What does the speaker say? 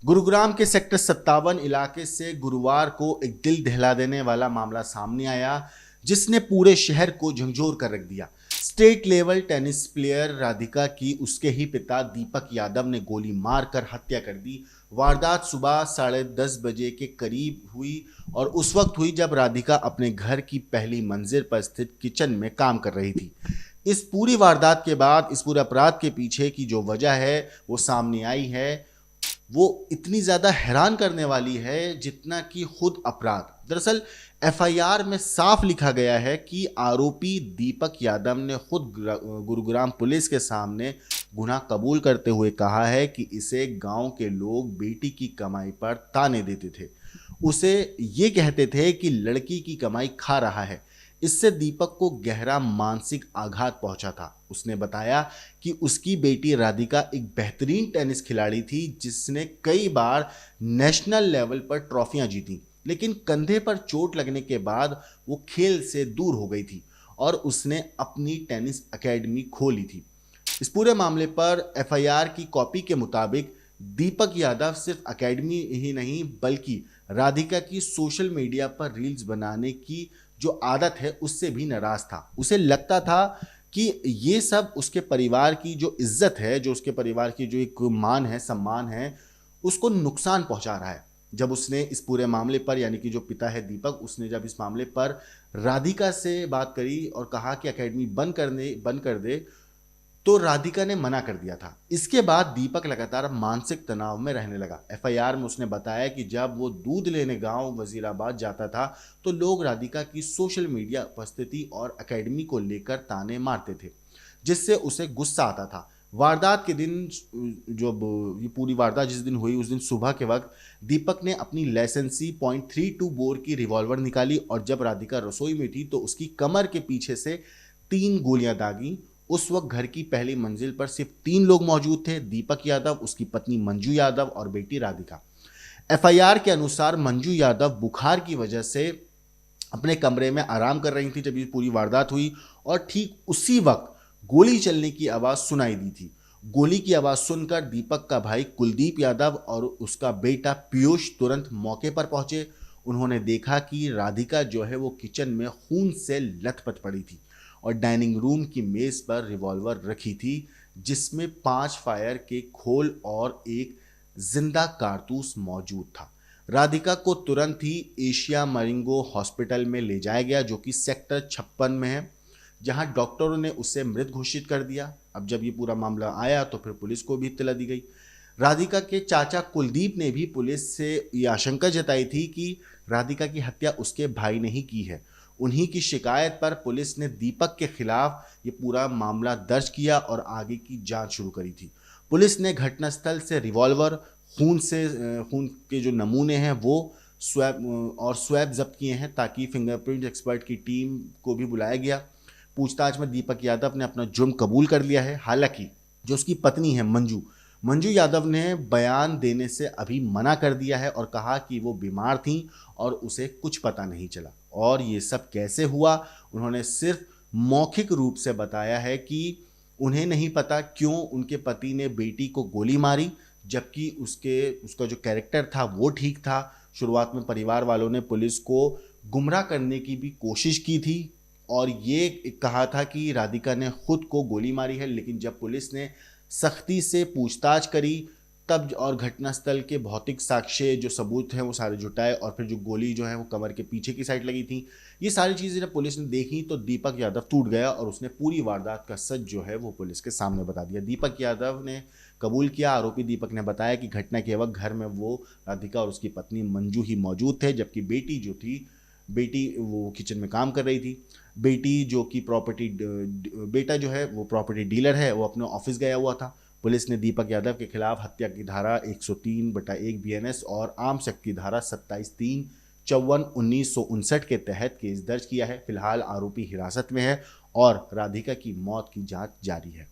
गुरुग्राम के सेक्टर 57 इलाके से गुरुवार को एक दिल दहला देने वाला मामला सामने आया, जिसने पूरे शहर को झंझोर कर रख दिया। State level tennis player Radhika की उसके ही पिता दीपक यादव ने गोली मारकर हत्या कर दी। वारदात सुबह 10:30 बजे के करीब हुई और उस वक्त हुई जब राधिका अपने घर की पहली मंजिल पर स्थित किचन में काम कर रही थी। इस पूरी वारदात के बाद इस पूरे अपराध के पीछे की जो वजह है वो सामने आई है, वो इतनी ज़्यादा हैरान करने वाली है जितना कि खुद अपराध। दरअसल एफआईआर में साफ लिखा गया है कि आरोपी दीपक यादव ने खुद गुरुग्राम पुलिस के सामने गुनाह कबूल करते हुए कहा है कि इसे गांव के लोग बेटी की कमाई पर ताने देते थे। उसे ये कहते थे कि लड़की की कमाई खा रहा है। इससे दीपक को गहरा मानसिक आघात पहुंचा था। उसने बताया कि उसकी बेटी राधिका एक बेहतरीन टेनिस खिलाड़ी थी, जिसने कई बार नेशनल लेवल पर ट्रॉफियां जीती, लेकिन कंधे पर चोट लगने के बाद वो खेल से दूर हो गई थी और उसने अपनी टेनिस एकेडमी खोली थी। इस पूरे मामले पर एफआईआर की कॉपी के मुताबिक दीपक यादव सिर्फ एकेडमी ही नहीं बल्कि राधिका की सोशल मीडिया पर रील्स बनाने की जो आदत है उससे भी नाराज था। उसे लगता था कि ये सब उसके परिवार की जो इज्जत है, जो उसके परिवार की जो एक मान है, सम्मान है, उसको नुकसान पहुंचा रहा है। जब उसने इस पूरे मामले पर, यानी कि जो पिता है दीपक, उसने जब इस मामले पर राधिका से बात करी और कहा कि एकेडमी बंद कर दे, तो राधिका ने मना कर दिया था। इसके बाद दीपक लगातार मानसिक तनाव में रहने लगा। एफआईआर में उसने बताया कि जब वो दूध लेने गांव वजीराबाद जाता था तो लोग राधिका की सोशल मीडिया उपस्थिति और एकेडमी को लेकर ताने मारते थे, जिससे उसे गुस्सा आता था। वारदात के दिन, जो ये पूरी वारदात जिस दिन हुई उस दिन सुबह के वक्त दीपक ने अपनी लाइसेंसी .32 बोर की रिवॉल्वर निकाली और जब राधिका रसोई में थी तो उसकी कमर के पीछे से 3 गोलियां दागी। उस वक्त घर की पहली मंजिल पर सिर्फ 3 लोग मौजूद थे: दीपक यादव, उसकी पत्नी मंजू यादव और बेटी राधिका। एफआईआर के अनुसार मंजू यादव बुखार की वजह से अपने कमरे में आराम कर रही थी जब ये पूरी वारदात हुई और ठीक उसी वक्त गोली चलने की आवाज सुनाई दी थी। गोली की आवाज सुनकर दीपक का भाई कुलदीप यादव और उसका बेटा पीयूष तुरंत मौके पर पहुंचे। उन्होंने देखा कि राधिका जो है वो किचन में खून से लथपथ पड़ी थी और डाइनिंग रूम की मेज पर रिवॉल्वर रखी थी, जिसमें 5 फायर के खोल और एक जिंदा कारतूस मौजूद था। राधिका को तुरंत ही एशिया मरिंगो हॉस्पिटल में ले जाया गया, जो कि सेक्टर 56 में है, जहां डॉक्टरों ने उसे मृत घोषित कर दिया। अब जब ये पूरा मामला आया तो फिर पुलिस को भी इत्तला दी गई। राधिका के चाचा कुलदीप ने भी पुलिस से ये आशंका जताई थी कि राधिका की हत्या उसके भाई ने ही की है। उन्हीं की शिकायत पर पुलिस ने दीपक के खिलाफ ये पूरा मामला दर्ज किया और आगे की जांच शुरू करी थी। पुलिस ने घटनास्थल से रिवॉल्वर, खून के जो नमूने हैं वो स्वैब जब्त किए हैं, ताकि फिंगरप्रिंट एक्सपर्ट की टीम को भी बुलाया गया। पूछताछ में दीपक यादव ने अपना जुर्म कबूल कर लिया है। हालांकि जो उसकी पत्नी है मंजू यादव ने बयान देने से अभी मना कर दिया है और कहा कि वो बीमार थी और उसे कुछ पता नहीं चला और ये सब कैसे हुआ। उन्होंने सिर्फ मौखिक रूप से बताया है कि उन्हें नहीं पता क्यों उनके पति ने बेटी को गोली मारी, जबकि उसका जो कैरेक्टर था वो ठीक था। शुरुआत में परिवार वालों ने पुलिस को गुमराह करने की भी कोशिश की थी और ये कहा था कि राधिका ने खुद को गोली मारी है, लेकिन जब पुलिस ने सख्ती से पूछताछ करी तब और घटनास्थल के भौतिक साक्ष्य जो सबूत हैं वो सारे जुटाए और फिर जो गोली जो है वो कमर के पीछे की साइड लगी थी, ये सारी चीज़ें जब पुलिस ने देखी तो दीपक यादव टूट गया और उसने पूरी वारदात का सच जो है वो पुलिस के सामने बता दिया। दीपक यादव ने कबूल किया। आरोपी दीपक ने बताया कि घटना के वक्त घर में वो राधिका और उसकी पत्नी मंजू ही मौजूद थे, जबकि बेटी वो किचन में काम कर रही थी। बेटा जो है वो प्रॉपर्टी डीलर है, वो अपने ऑफिस गया हुआ था। पुलिस ने दीपक यादव के खिलाफ हत्या की धारा 103/1 बीएनएस और आर्म्स एक्ट की धारा 27(3)54(1959) के तहत केस दर्ज किया है। फिलहाल आरोपी हिरासत में है और राधिका की मौत की जांच जारी है।